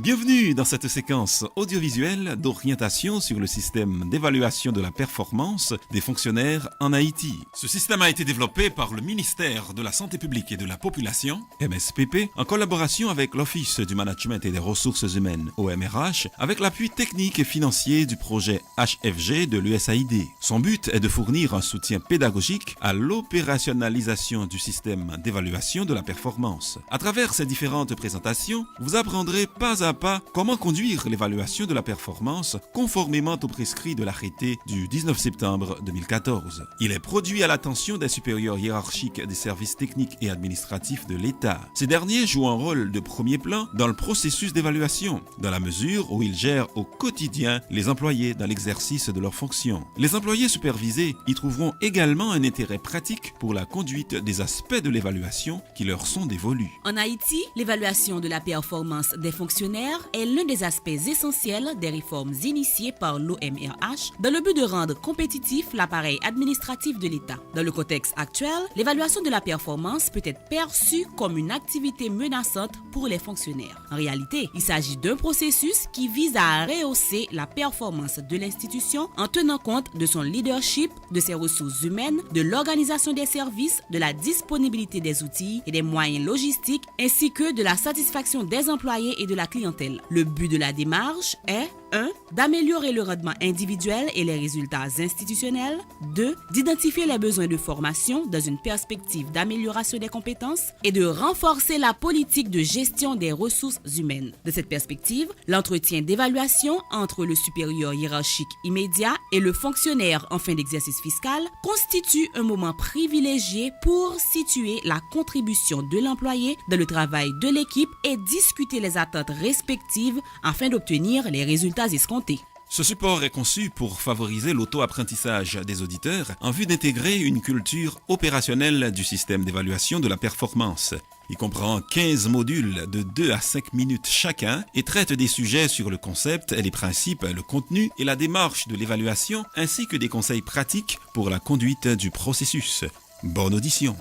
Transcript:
Bienvenue dans cette séquence audiovisuelle d'orientation sur le système d'évaluation de la performance des fonctionnaires en Haïti. Ce système a été développé par le ministère de la Santé publique et de la Population, MSPP, en collaboration avec l'Office du Management et des Ressources humaines, OMRH, avec l'appui technique et financier du projet HFG de l'USAID. Son but est de fournir un soutien pédagogique à l'opérationnalisation du système d'évaluation de la performance. À travers ces différentes présentations, vous apprendrez pas à pas comment conduire l'évaluation de la performance conformément aux prescrits de l'arrêté du 19 septembre 2014. Il est produit à l'attention des supérieurs hiérarchiques des services techniques et administratifs de l'État. Ces derniers jouent un rôle de premier plan dans le processus d'évaluation, dans la mesure où ils gèrent au quotidien les employés dans l'exercice de leurs fonctions. Les employés supervisés y trouveront également un intérêt pratique pour la conduite des aspects de l'évaluation qui leur sont dévolus. En Haïti, l'évaluation de la performance des fonctionnaires est l'un des aspects essentiels des réformes initiées par l'OMRH dans le but de rendre compétitif l'appareil administratif de l'État. Dans le contexte actuel, l'évaluation de la performance peut être perçue comme une activité menaçante pour les fonctionnaires. En réalité, il s'agit d'un processus qui vise à rehausser la performance de l'institution en tenant compte de son leadership, de ses ressources humaines, de l'organisation des services, de la disponibilité des outils et des moyens logistiques, ainsi que de la satisfaction des employés et de la clientèle. Le but de la démarche est 1. D'améliorer le rendement individuel et les résultats institutionnels. 2. D'identifier les besoins de formation dans une perspective d'amélioration des compétences et de renforcer la politique de gestion des ressources humaines. De cette perspective, l'entretien d'évaluation entre le supérieur hiérarchique immédiat et le fonctionnaire en fin d'exercice fiscal constitue un moment privilégié pour situer la contribution de l'employé dans le travail de l'équipe et discuter les attentes respectives afin d'obtenir les résultats escomptés. Ce support est conçu pour favoriser l'auto-apprentissage des auditeurs en vue d'intégrer une culture opérationnelle du système d'évaluation de la performance. Il comprend 15 modules de 2 à 5 minutes chacun et traite des sujets sur le concept, les principes, le contenu et la démarche de l'évaluation ainsi que des conseils pratiques pour la conduite du processus. Bonne audition!